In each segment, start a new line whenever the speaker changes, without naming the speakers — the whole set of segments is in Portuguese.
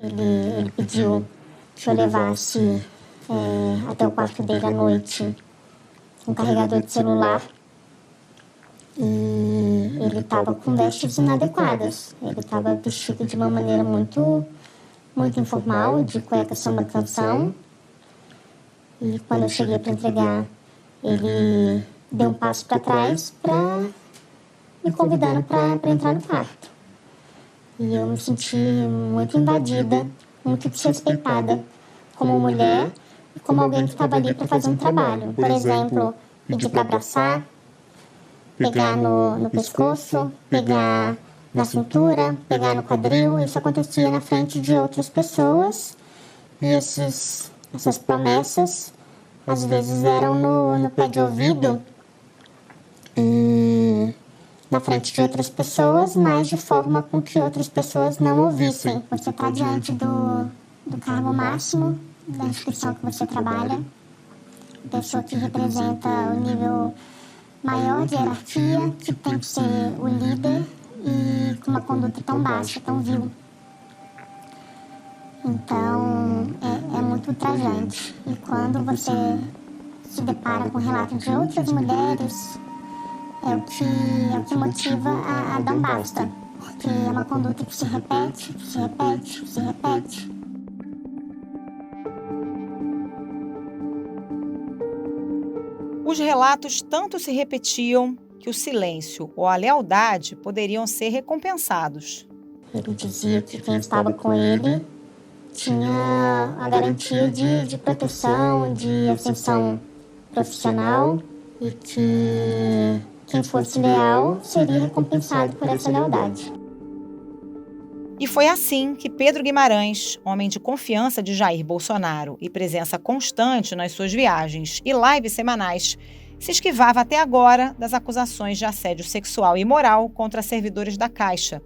Ele pediu que eu levasse até o quarto dele à noite um carregador de celular. E ele estava com vestes inadequadas. Ele estava vestido de uma maneira muito informal, de cueca samba canção. E quando eu cheguei para entregar, ele deu um passo para trás, me convidando para entrar no quarto. E eu me senti muito invadida, muito desrespeitada, como mulher e como alguém que estava ali para fazer um trabalho. Por exemplo, pedir para abraçar, pegar no pescoço, pegar na cintura, pegar no quadril. Isso acontecia na frente de outras pessoas. E essas promessas, às vezes, eram no pé de ouvido e na frente de outras pessoas, mas de forma com que outras pessoas não ouvissem. Você está diante do cargo máximo da instituição que você trabalha, pessoa que representa o nível maior de hierarquia, que tem que ser o líder e com uma conduta tão baixa, tão vil. Então, é muito ultrajante. E quando você se depara com o relato de outras mulheres, é o que motiva a dar um basta. Porque é uma conduta que se repete, que se repete, que se repete.
Os relatos tanto se repetiam que o silêncio ou a lealdade poderiam ser recompensados.
Ele dizia que quem estava com ele tinha a garantia de proteção, de ascensão profissional e que quem fosse leal seria recompensado por essa lealdade.
E foi assim que Pedro Guimarães, homem de confiança de Jair Bolsonaro e presença constante nas suas viagens e lives semanais, se esquivava até agora das acusações de assédio sexual e moral contra servidores da Caixa.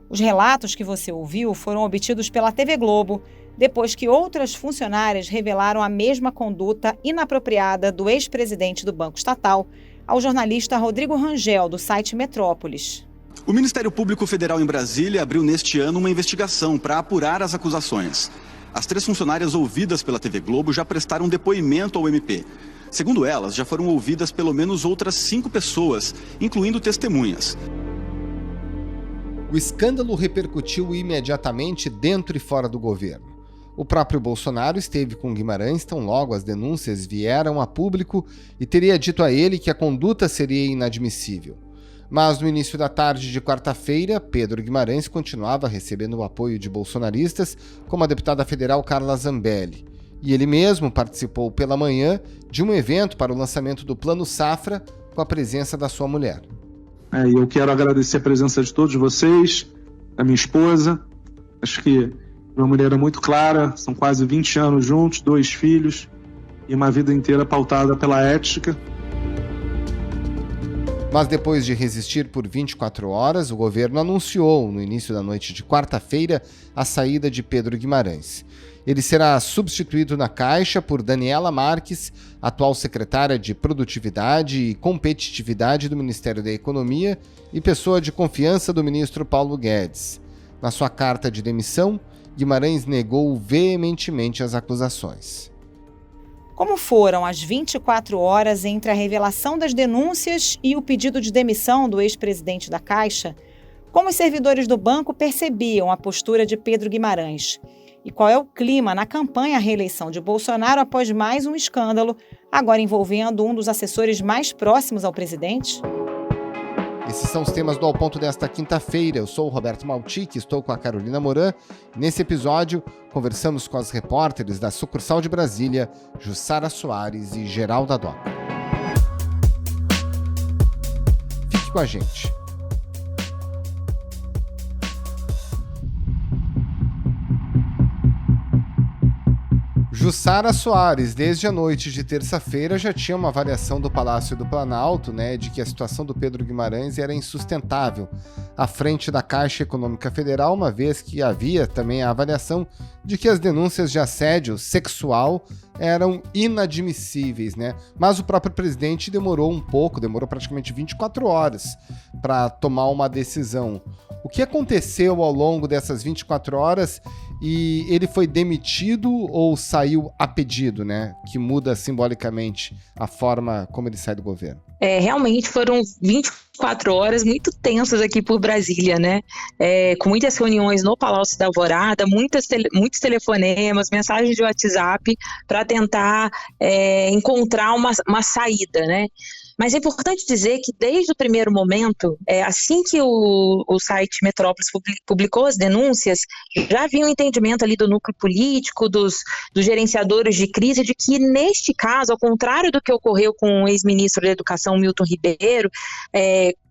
Os relatos que você ouviu foram obtidos pela TV Globo, depois que outras funcionárias revelaram a mesma conduta inapropriada do ex-presidente do Banco Estatal ao jornalista Rodrigo Rangel, do site Metrópolis.
O Ministério Público Federal em Brasília abriu neste ano uma investigação para apurar as acusações. As 3 funcionárias ouvidas pela TV Globo já prestaram depoimento ao MP. Segundo elas, já foram ouvidas pelo menos outras 5 pessoas, incluindo testemunhas.
O escândalo repercutiu imediatamente dentro e fora do governo. O próprio Bolsonaro esteve com Guimarães tão logo as denúncias vieram a público e teria dito a ele que a conduta seria inadmissível. Mas no início da tarde de quarta-feira, Pedro Guimarães continuava recebendo o apoio de bolsonaristas, como a deputada federal Carla Zambelli. E ele mesmo participou pela manhã de um evento para o lançamento do Plano Safra com a presença da sua mulher.
Eu quero agradecer a presença de todos vocês, a minha esposa. Acho que uma mulher é muito clara, são quase 20 anos juntos, 2 filhos e uma vida inteira pautada pela ética.
Mas depois de resistir por 24 horas, o governo anunciou, no início da noite de quarta-feira, a saída de Pedro Guimarães. Ele será substituído na Caixa por Daniela Marques, atual secretária de Produtividade e Competitividade do Ministério da Economia e pessoa de confiança do ministro Paulo Guedes. Na sua carta de demissão, Guimarães negou veementemente as acusações.
Como foram as 24 horas entre a revelação das denúncias e o pedido de demissão do ex-presidente da Caixa? Como os servidores do banco percebiam a postura de Pedro Guimarães? E qual é o clima na campanha à reeleição de Bolsonaro após mais um escândalo, agora envolvendo um dos assessores mais próximos ao presidente?
Esses são os temas do Ao Ponto desta quinta-feira. Eu sou o Roberto Maltic, estou com a Carolina Moran. Nesse episódio, conversamos com as repórteres da sucursal de Brasília, Jussara Soares e Geralda Doca. Fique com a gente. Jussara Soares, desde a noite de terça-feira, já tinha uma avaliação do Palácio do Planalto, de que a situação do Pedro Guimarães era insustentável à frente da Caixa Econômica Federal, uma vez que havia também a avaliação de que as denúncias de assédio sexual eram inadmissíveis, Mas o próprio presidente demorou praticamente 24 horas para tomar uma decisão. O que aconteceu ao longo dessas 24 horas E ele foi demitido ou saiu a pedido, né? Que muda simbolicamente a forma como ele sai do governo.
Realmente foram 24 horas muito tensas aqui por Brasília, né? Com muitas reuniões no Palácio da Alvorada, muitos telefonemas, mensagens de WhatsApp para tentar encontrar uma saída, né? Mas é importante dizer que desde o primeiro momento, assim que o site Metrópolis publicou as denúncias, já havia um entendimento ali do núcleo político, dos gerenciadores de crise, de que neste caso, ao contrário do que ocorreu com o ex-ministro da Educação, Milton Ribeiro,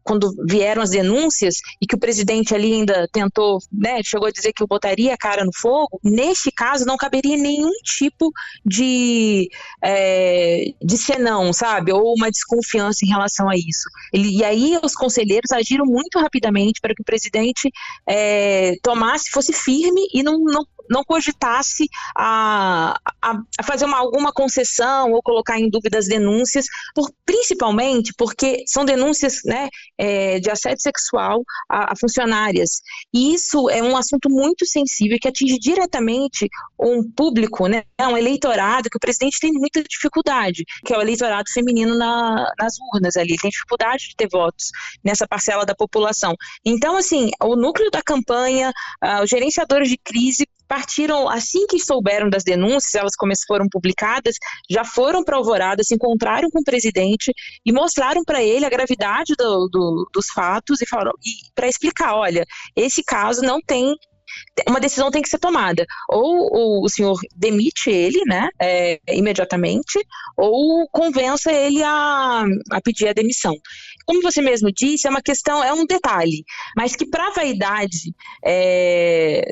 quando vieram as denúncias e que o presidente ali ainda tentou, né, chegou a dizer que eu botaria a cara no fogo, neste caso não caberia nenhum tipo de senão, sabe, ou uma desconfiança em relação a isso. E aí os conselheiros agiram muito rapidamente para que o presidente fosse firme e não cogitasse a fazer alguma concessão ou colocar em dúvida as denúncias, principalmente porque são denúncias, né, de assédio sexual a funcionárias. E isso é um assunto muito sensível que atinge diretamente um público, né, um eleitorado que o presidente tem muita dificuldade, que é o eleitorado feminino nas urnas ali, tem dificuldade de ter votos nessa parcela da população. Então, assim, o núcleo da campanha, os gerenciadores de crise partiram, assim que souberam das denúncias, elas foram publicadas, já foram para Alvorada, se encontraram com o presidente e mostraram para ele a gravidade dos fatos e falaram, para explicar, olha, esse caso não tem, uma decisão tem que ser tomada, ou o senhor demite ele, né, imediatamente, ou convença ele a pedir a demissão. Como você mesmo disse, é uma questão, é um detalhe, mas que para a vaidade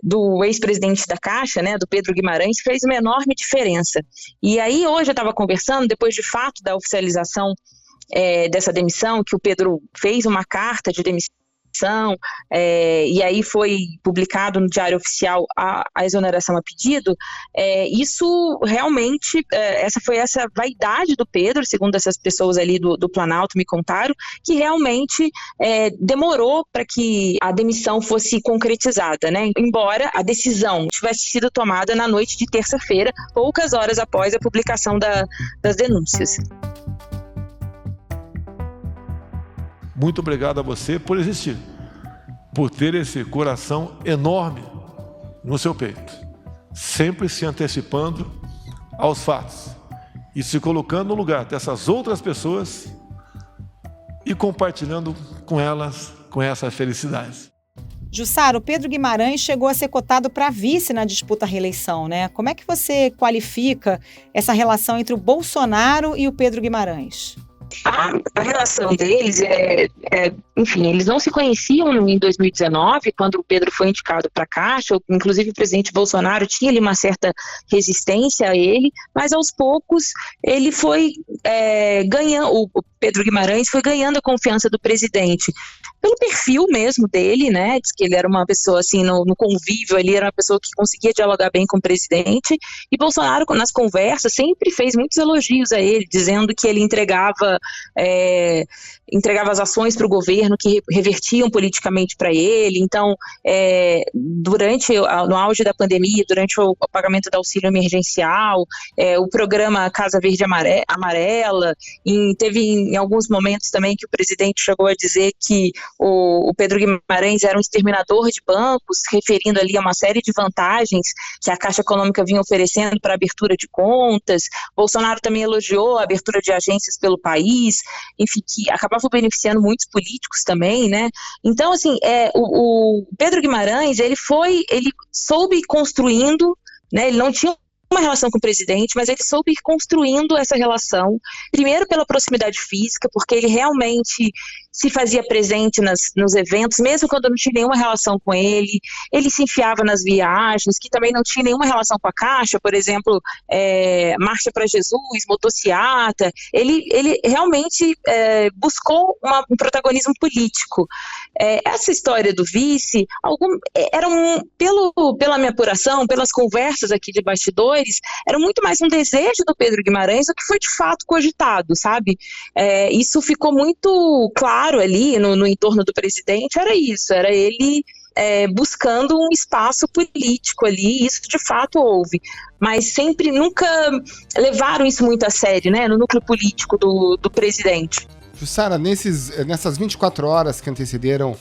do ex-presidente da Caixa, né, do Pedro Guimarães, fez uma enorme diferença. E aí hoje eu estava conversando, depois de fato da oficialização dessa demissão, que o Pedro fez uma carta de demissão, e aí foi publicado no Diário Oficial a exoneração a pedido, isso realmente, essa vaidade do Pedro, segundo essas pessoas ali do Planalto me contaram, que realmente demorou para que a demissão fosse concretizada, né? Embora a decisão tivesse sido tomada na noite de terça-feira, poucas horas após a publicação das denúncias.
Muito obrigado a você por existir, por ter esse coração enorme no seu peito, sempre se antecipando aos fatos e se colocando no lugar dessas outras pessoas e compartilhando com elas, com essa felicidade.
Jussara, o Pedro Guimarães chegou a ser cotado para vice na disputa à reeleição, né? Como é que você qualifica essa relação entre o Bolsonaro e o Pedro Guimarães?
A relação deles enfim, eles não se conheciam em 2019, quando o Pedro foi indicado para a Caixa, inclusive o presidente Bolsonaro tinha ali uma certa resistência a ele, mas aos poucos ele foi ganhando, o Pedro Guimarães foi ganhando a confiança do presidente, pelo perfil mesmo dele, né, diz que ele era uma pessoa assim, no convívio, ele era uma pessoa que conseguia dialogar bem com o presidente, e Bolsonaro nas conversas sempre fez muitos elogios a ele, dizendo que ele entregava as ações para o governo que revertiam politicamente para ele. Então, no auge da pandemia, durante o pagamento do auxílio emergencial, o programa Casa Verde Amarela, teve em alguns momentos também que o presidente chegou a dizer que o Pedro Guimarães era um exterminador de bancos, referindo ali a uma série de vantagens que a Caixa Econômica vinha oferecendo para a abertura de contas. Bolsonaro também elogiou a abertura de agências pelo país, enfim, que acabava beneficiando muitos políticos também, né? Então, assim, o Pedro Guimarães, ele soube ir construindo, né? Ele não tinha uma relação com o presidente, mas ele soube ir construindo essa relação, primeiro pela proximidade física, porque ele realmente se fazia presente nos eventos, mesmo quando não tinha nenhuma relação com ele se enfiava nas viagens, que também não tinha nenhuma relação com a Caixa, por exemplo, Marcha para Jesus, motociata, ele realmente buscou um protagonismo político. Essa história do vice, pela minha apuração, pelas conversas aqui de bastidores, era muito mais um desejo do Pedro Guimarães do que foi de fato cogitado, sabe? Isso ficou muito claro ali no entorno do presidente, era isso, era ele buscando um espaço político ali, isso de fato houve, mas nunca levaram isso muito a sério, né, no núcleo político do presidente.
Jussara, nessas 24 horas que antecederam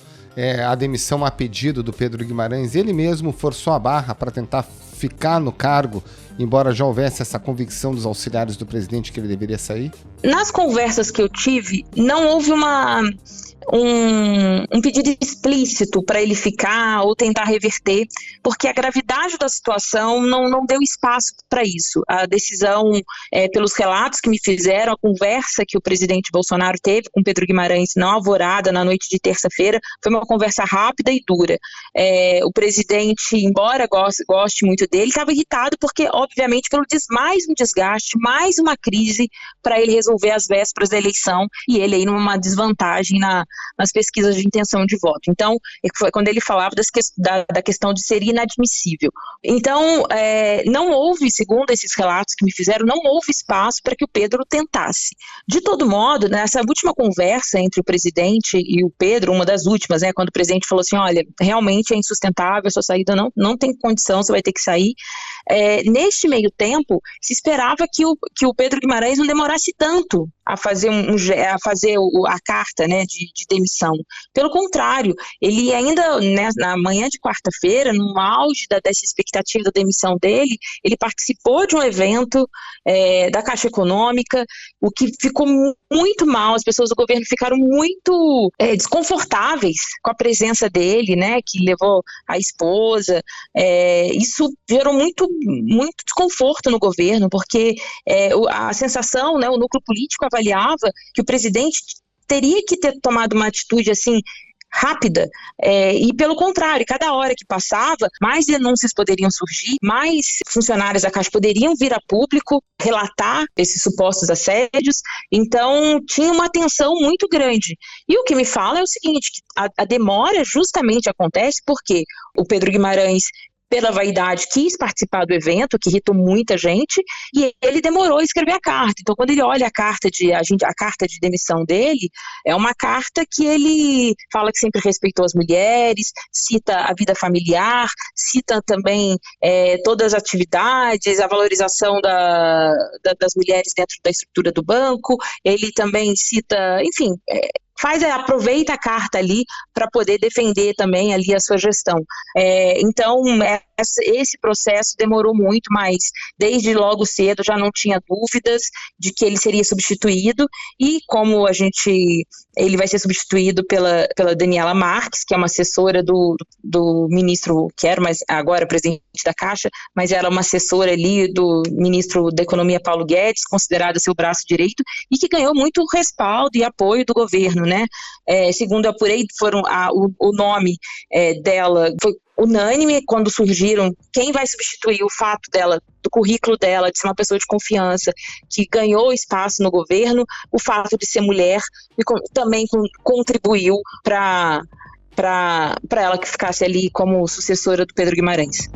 a demissão a pedido do Pedro Guimarães, ele mesmo forçou a barra para tentar ficar no cargo, embora já houvesse essa convicção dos auxiliares do presidente que ele deveria sair?
Nas conversas que eu tive, não houve um pedido explícito para ele ficar ou tentar reverter, porque a gravidade da situação não deu espaço para isso. A decisão, pelos relatos que me fizeram, a conversa que o presidente Bolsonaro teve com Pedro Guimarães na alvorada, na noite de terça-feira, foi uma conversa rápida e dura. O presidente, embora goste muito dele, estava irritado porque, obviamente, mais um desgaste, mais uma crise para ele resolver às vésperas da eleição, e ele aí numa desvantagem nas pesquisas de intenção de voto. Então, foi quando ele falava da questão de ser inadmissível. Então, não houve, segundo esses relatos que me fizeram, não houve espaço para que o Pedro tentasse. De todo modo, nessa última conversa entre o presidente e o Pedro, uma das últimas, quando o presidente falou assim, olha, realmente é insustentável, a sua saída não tem condição, você vai ter que sair. Neste meio tempo, se esperava que o Pedro Guimarães não demorasse tanto a fazer a carta, né, de demissão. Pelo contrário, ele ainda, né, na manhã de quarta-feira, no auge dessa expectativa da demissão dele, ele participou de um evento da Caixa Econômica, o que ficou muito mal, as pessoas do governo ficaram muito desconfortáveis com a presença dele, né, que levou a esposa. Isso gerou muito desconforto no governo, porque a sensação, né, o núcleo político avaliava que o presidente teria que ter tomado uma atitude assim rápida, e pelo contrário, cada hora que passava, mais denúncias poderiam surgir, mais funcionários da Caixa poderiam vir a público relatar esses supostos assédios, então tinha uma tensão muito grande. E o que me fala é o seguinte, que a demora justamente acontece porque o Pedro Guimarães, pela vaidade, quis participar do evento, que irritou muita gente, e ele demorou a escrever a carta. Então, quando ele olha a carta de demissão dele, é uma carta que ele fala que sempre respeitou as mulheres, cita a vida familiar, cita também todas as atividades, a valorização das mulheres dentro da estrutura do banco, ele também cita, enfim, aproveita a carta ali para poder defender também ali a sua gestão. Então, esse processo demorou muito, mas desde logo cedo já não tinha dúvidas de que ele seria substituído, e como ele vai ser substituído pela Daniela Marques, que é uma assessora do ministro, que era agora presidente da Caixa, mas ela é uma assessora ali do ministro da Economia, Paulo Guedes, considerada seu braço direito, e que ganhou muito respaldo e apoio do governo, né? Segundo eu apurei, o nome dela foi unânime quando surgiram quem vai substituir o fato do currículo dela, de ser uma pessoa de confiança, que ganhou espaço no governo, o fato de ser mulher, e também contribuiu para ela que ficasse ali como sucessora do Pedro Guimarães.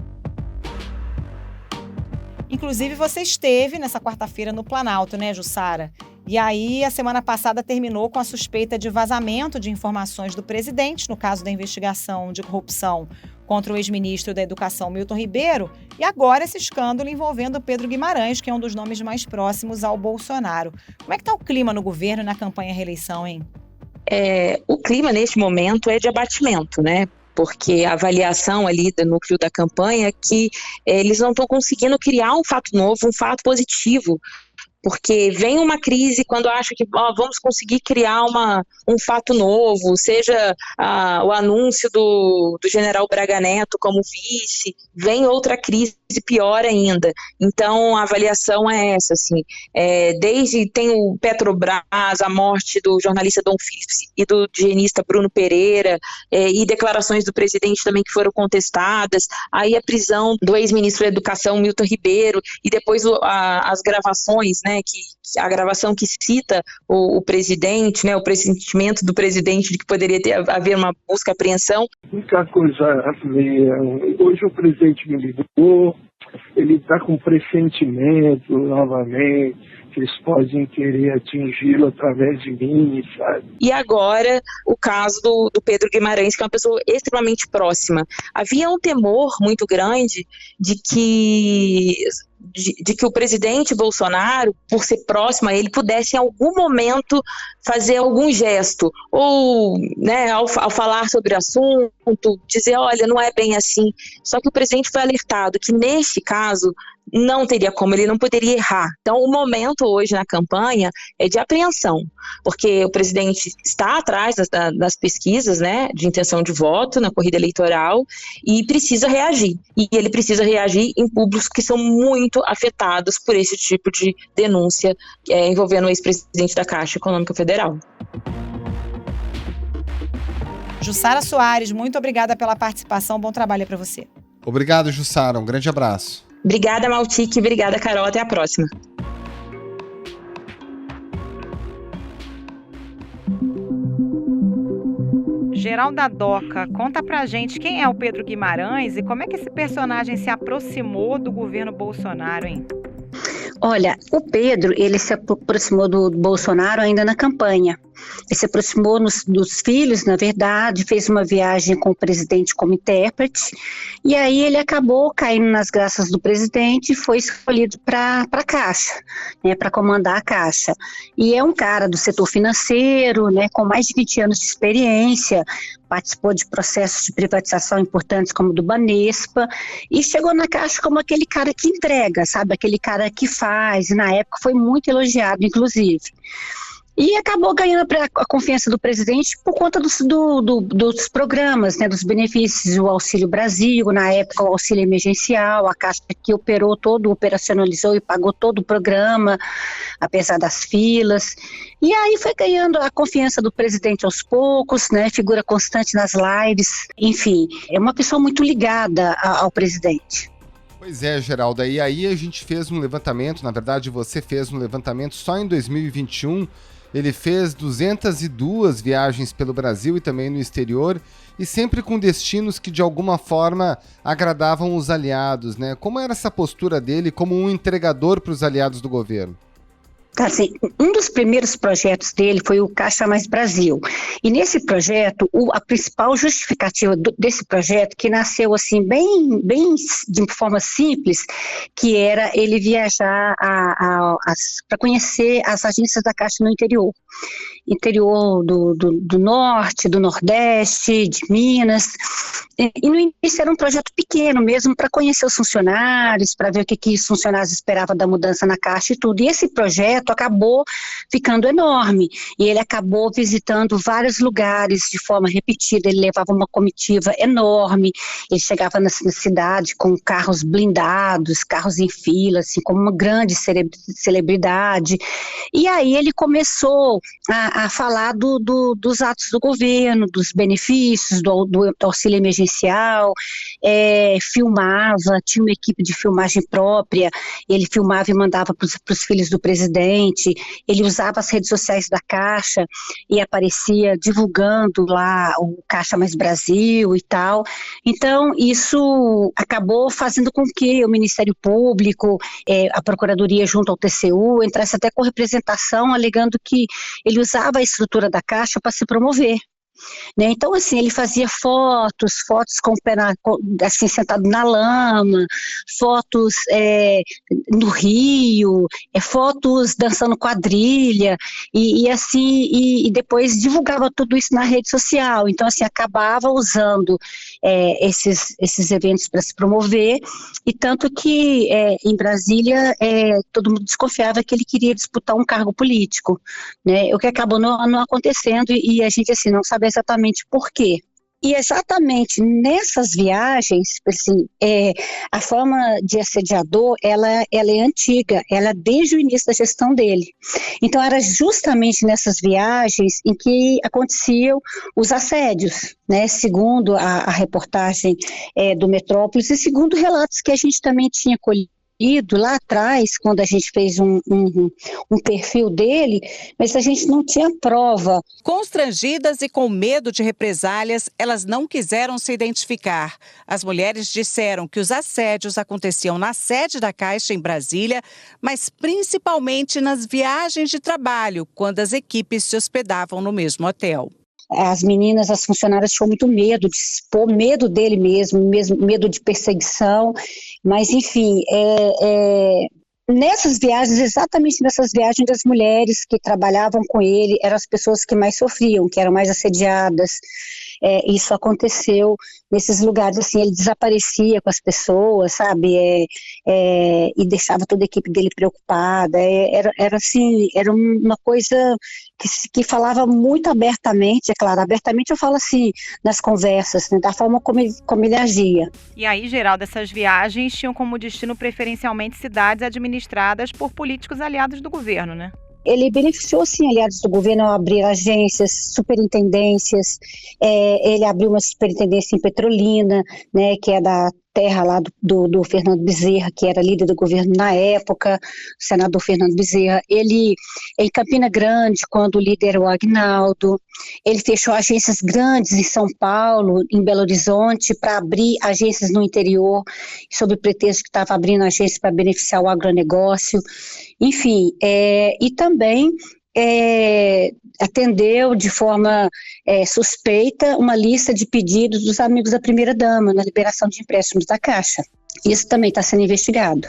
Inclusive, você esteve nessa quarta-feira no Planalto, né, Jussara? E aí, a semana passada terminou com a suspeita de vazamento de informações do presidente, no caso da investigação de corrupção contra o ex-ministro da Educação, Milton Ribeiro, e agora esse escândalo envolvendo Pedro Guimarães, que é um dos nomes mais próximos ao Bolsonaro. Como é que está o clima no governo e na campanha à reeleição, hein?
O clima, neste momento, é de abatimento, né? Porque a avaliação ali do núcleo da campanha é que eles não estão conseguindo criar um fato novo, um fato positivo, porque vem uma crise quando acham que vamos conseguir criar um fato novo, seja o anúncio do general Braga Neto como vice, vem outra crise pior ainda. Então a avaliação é essa, assim, desde tem o Petrobras, a morte do jornalista Dom Phillips e do higienista Bruno Pereira, e declarações do presidente também que foram contestadas, aí a prisão do ex-ministro da Educação Milton Ribeiro, e depois as gravações, né, a gravação que cita o presidente, né, o pressentimento do presidente de que poderia haver uma busca e apreensão.
Muita coisa a ver. Hoje o presidente me ligou, ele está com pressentimento novamente, que eles podem querer atingi-lo através de mim, sabe?
E agora, o caso do Pedro Guimarães, que é uma pessoa extremamente próxima. Havia um temor muito grande de que o presidente Bolsonaro, por ser próximo a ele, pudesse em algum momento fazer algum gesto, ou, né, ao falar sobre o assunto, dizer, olha, não é bem assim. Só que o presidente foi alertado que, neste caso, não teria como, ele não poderia errar. Então, o momento hoje na campanha é de apreensão, porque o presidente está atrás das pesquisas, né, de intenção de voto na corrida eleitoral e precisa reagir. E ele precisa reagir em públicos que são muito afetados por esse tipo de denúncia envolvendo o ex-presidente da Caixa Econômica Federal.
Jussara Soares, muito obrigada pela participação. Bom trabalho para você.
Obrigado, Jussara. Um grande abraço.
Obrigada, Maltique. Obrigada, Carol. Até a próxima.
Geralda Doca, conta pra gente quem é o Pedro Guimarães e como é que esse personagem se aproximou do governo Bolsonaro, hein?
Olha, o Pedro, ele se aproximou do Bolsonaro ainda na campanha. Ele se aproximou dos filhos, na verdade, fez uma viagem com o presidente como intérprete, e aí ele acabou caindo nas graças do presidente e foi escolhido para a Caixa, né, para comandar a Caixa. E é um cara do setor financeiro, né, com mais de 20 anos de experiência, participou de processos de privatização importantes como o do Banespa, e chegou na Caixa como aquele cara que entrega, sabe, aquele cara que faz, e na época foi muito elogiado, inclusive. E acabou ganhando a confiança do presidente por conta dos programas, né, dos benefícios, o Auxílio Brasil, na época o auxílio emergencial, a Caixa que operacionalizou e pagou todo o programa, apesar das filas. E aí foi ganhando a confiança do presidente aos poucos, né, figura constante nas lives, enfim, é uma pessoa muito ligada ao presidente.
Pois é, Geralda, e aí a gente fez um levantamento, na verdade você fez um levantamento só em 2021, ele fez 202 viagens pelo Brasil e também no exterior, e sempre com destinos que de alguma forma agradavam os aliados, né? Como era essa postura dele como um entregador para os aliados do governo?
Assim, um dos primeiros projetos dele foi o Caixa Mais Brasil. E nesse projeto, a principal justificativa desse projeto, que nasceu assim bem de forma simples, que era ele viajar para conhecer as agências da Caixa no interior do Norte, do Nordeste, de Minas. E no início era um projeto pequeno mesmo, para conhecer os funcionários, para ver o que os funcionários esperavam da mudança na Caixa e tudo. E esse projeto acabou ficando enorme, e ele acabou visitando vários lugares de forma repetida. Ele levava uma comitiva enorme, ele chegava na cidade com carros blindados, carros em fila, assim, como uma grande celebridade. E aí ele começou a falar dos atos do governo, dos benefícios, do auxílio emergencial, filmava, tinha uma equipe de filmagem própria, ele filmava e mandava para os filhos do presidente, ele usava as redes sociais da Caixa e aparecia divulgando lá o Caixa Mais Brasil e tal. Então, isso acabou fazendo com que o Ministério Público, a Procuradoria junto ao TCU, entrasse até com representação, alegando que ele usava a estrutura da Caixa para se promover. Né? Então, assim, ele fazia fotos com o pé assim, sentado na lama, fotos no Rio, fotos dançando quadrilha, e assim, e depois divulgava tudo isso na rede social. Então, assim, acabava usando esses eventos para se promover, e tanto que em Brasília todo mundo desconfiava que ele queria disputar um cargo político, né? O que acabou não acontecendo, e a gente assim, não sabe exatamente por quê. E exatamente nessas viagens, assim, a forma de assediador, ela é antiga, ela é desde o início da gestão dele. Então era justamente nessas viagens em que aconteciam os assédios, né, segundo a reportagem do Metrópolis e segundo relatos que a gente também tinha colhido lá atrás, quando a gente fez um perfil dele, mas a gente não tinha prova.
Constrangidas e com medo de represálias, elas não quiseram se identificar. As mulheres disseram que os assédios aconteciam na sede da Caixa em Brasília, mas principalmente nas viagens de trabalho, quando as equipes se hospedavam no mesmo hotel.
As meninas, as funcionárias tinham muito medo de se expor, medo dele mesmo, medo de perseguição, mas enfim, nessas viagens, exatamente nessas viagens, das mulheres que trabalhavam com ele eram as pessoas que mais sofriam, que eram mais assediadas. Isso aconteceu nesses lugares, assim, ele desaparecia com as pessoas, sabe, e deixava toda a equipe dele preocupada, era assim, era uma coisa que falava muito abertamente, é claro, abertamente eu falo assim, nas conversas, né, da forma como ele agia.
E aí, Geralda, essas viagens tinham como destino preferencialmente cidades administradas por políticos aliados do governo, né?
Ele beneficiou, sim, aliados do governo ao abrir agências, superintendências. Ele abriu uma superintendência em Petrolina, né, que é da terra lá do Fernando Bezerra, que era líder do governo na época, o senador Fernando Bezerra. Ele, em Campina Grande, quando o líder era o Agnaldo, ele fechou agências grandes em São Paulo, em Belo Horizonte, para abrir agências no interior, sob o pretexto que estava abrindo agências para beneficiar o agronegócio. Enfim, e também atendeu de forma suspeita uma lista de pedidos dos amigos da primeira-dama na liberação de empréstimos da Caixa. Isso também está sendo investigado.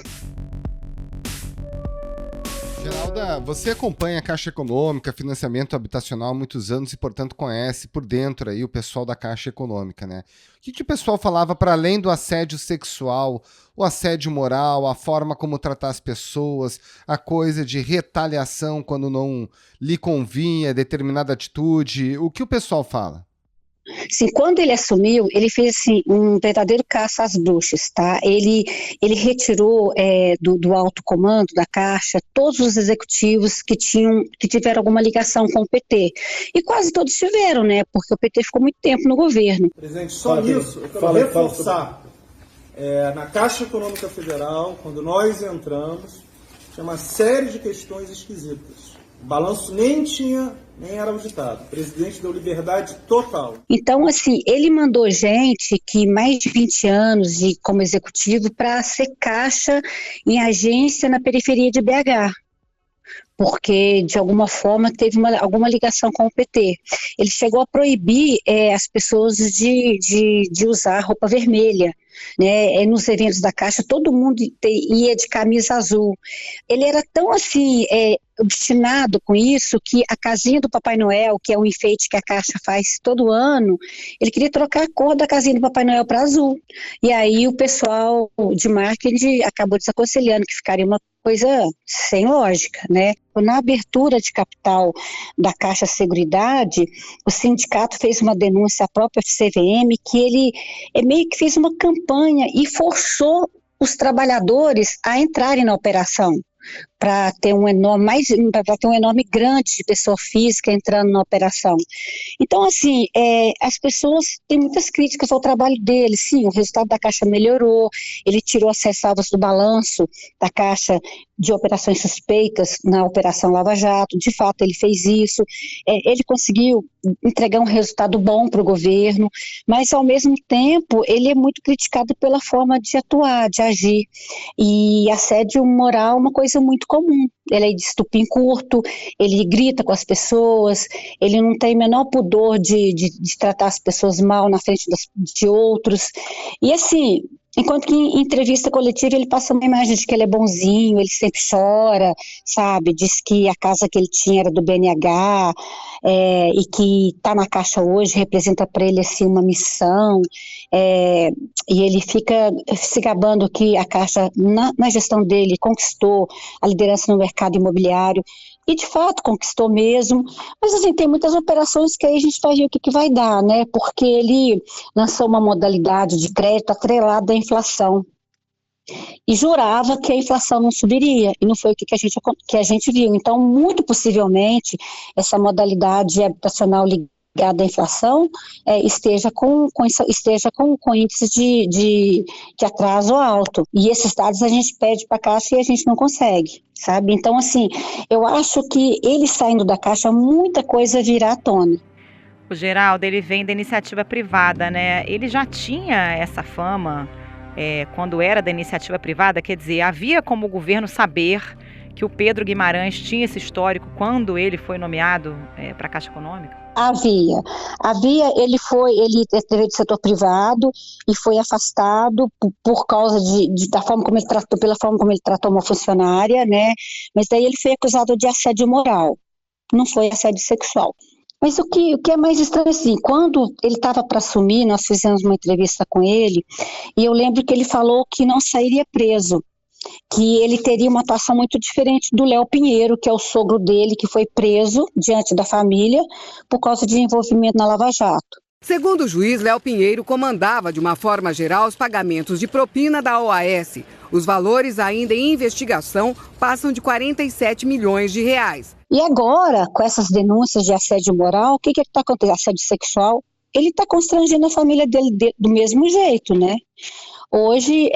Geralda, você acompanha a Caixa Econômica, financiamento habitacional há muitos anos e, portanto, conhece por dentro aí o pessoal da Caixa Econômica, né? O que o pessoal falava para além do assédio sexual, o assédio moral, a forma como tratar as pessoas, a coisa de retaliação quando não lhe convinha determinada atitude? O que o pessoal fala?
Sim, quando ele assumiu, ele fez assim, um verdadeiro caça às bruxas, tá? Ele retirou do alto comando da Caixa todos os executivos que tiveram alguma ligação com o PT. E quase todos tiveram, né? Porque o PT ficou muito tempo no governo.
Presidente, só isso, eu quero reforçar. Na Caixa Econômica Federal, quando nós entramos, tinha uma série de questões esquisitas. O balanço nem era auditado. O presidente deu liberdade total.
Então, assim, ele mandou gente que mais de 20 anos como executivo para ser caixa em agência na periferia de BH. Porque, de alguma forma, teve alguma ligação com o PT. Ele chegou a proibir as pessoas de usar roupa vermelha. Né? Nos eventos da Caixa, todo mundo ia de camisa azul. Ele era tão, assim, obstinado com isso, que a casinha do Papai Noel, que é um enfeite que a Caixa faz todo ano, ele queria trocar a cor da casinha do Papai Noel para azul. E aí o pessoal de marketing acabou desaconselhando que ficaria uma coisa sem lógica, né? Na abertura de capital da Caixa Seguridade, o sindicato fez uma denúncia à própria CVM que ele meio que fez uma campanha e forçou os trabalhadores a entrarem na operação, para ter um enorme grande de pessoa física entrando na operação. Então, assim, as pessoas têm muitas críticas ao trabalho dele. Sim, o resultado da Caixa melhorou, ele tirou as ressalvas do balanço da Caixa de operações suspeitas na Operação Lava Jato, de fato ele fez isso, ele conseguiu entregar um resultado bom para o governo, mas ao mesmo tempo ele é muito criticado pela forma de atuar, de agir, e assédio moral é uma coisa muito comum. Ele é de estupim curto, ele grita com as pessoas, ele não tem o menor pudor de tratar as pessoas mal na frente de outros, e assim, enquanto que em entrevista coletiva ele passa uma imagem de que ele é bonzinho, ele sempre chora, sabe, diz que a casa que ele tinha era do BNH, e que está na Caixa hoje representa para ele assim, uma missão, e ele fica se gabando que a Caixa, na gestão dele, conquistou a liderança no mercado imobiliário, e de fato conquistou mesmo, mas assim, tem muitas operações que aí a gente vai ver o que vai dar, né, porque ele lançou uma modalidade de crédito atrelada à inflação, e jurava que a inflação não subiria, e não foi o que a gente viu. Então, muito possivelmente, essa modalidade habitacional ligada da inflação esteja com índices de atraso alto. E esses dados a gente pede para a Caixa e a gente não consegue, sabe? Então, assim, eu acho que ele saindo da Caixa, muita coisa virá à tona.
O Geraldo, ele vem da iniciativa privada, né? Ele já tinha essa fama quando era da iniciativa privada, quer dizer, havia como o governo saber que o Pedro Guimarães tinha esse histórico quando ele foi nomeado para a Caixa Econômica?
Havia, ele veio do setor privado e foi afastado por causa da forma como ele tratou, pela forma como ele tratou uma funcionária, né? Mas daí ele foi acusado de assédio moral, não foi assédio sexual. Mas o que é mais estranho, assim, quando ele estava para assumir, nós fizemos uma entrevista com ele, e eu lembro que ele falou que não sairia preso, que ele teria uma atuação muito diferente do Léo Pinheiro, que é o sogro dele, que foi preso diante da família por causa de envolvimento na Lava Jato.
Segundo o juiz, Léo Pinheiro comandava, de uma forma geral, os pagamentos de propina da OAS. Os valores ainda em investigação passam de 47 milhões de reais.
E agora, com essas denúncias de assédio moral, o que está acontecendo? Assédio sexual, ele está constrangendo a família dele do mesmo jeito, né? Hoje,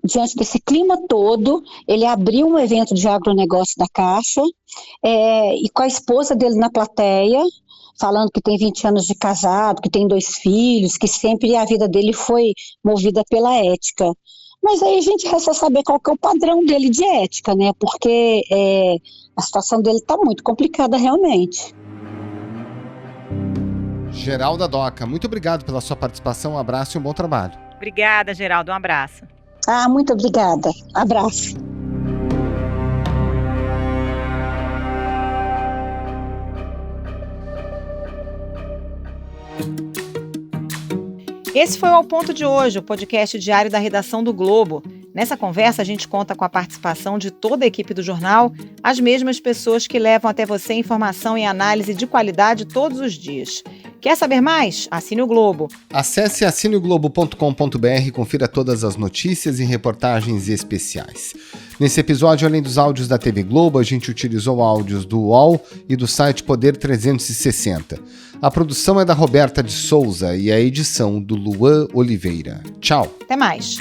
diante desse clima todo, ele abriu um evento de agronegócio da Caixa, e com a esposa dele na plateia, falando que tem 20 anos de casado, que tem 2 filhos, que sempre a vida dele foi movida pela ética. Mas aí a gente resta saber qual que é o padrão dele de ética, né? Porque a situação dele está muito complicada realmente.
Geralda Doca, muito obrigado pela sua participação, um abraço e um bom trabalho.
Obrigada, Geraldo, um abraço.
Muito obrigada, abraço.
Esse foi o Ao Ponto de hoje, o podcast diário da redação do Globo. Nessa conversa, a gente conta com a participação de toda a equipe do jornal, as mesmas pessoas que levam até você informação e análise de qualidade todos os dias. Quer saber mais? Assine o Globo.
Acesse assineoglobo.com.br e confira todas as notícias e reportagens especiais. Nesse episódio, além dos áudios da TV Globo, a gente utilizou áudios do UOL e do site Poder 360. A produção é da Roberta de Souza e a edição do Luan Oliveira. Tchau.
Até mais.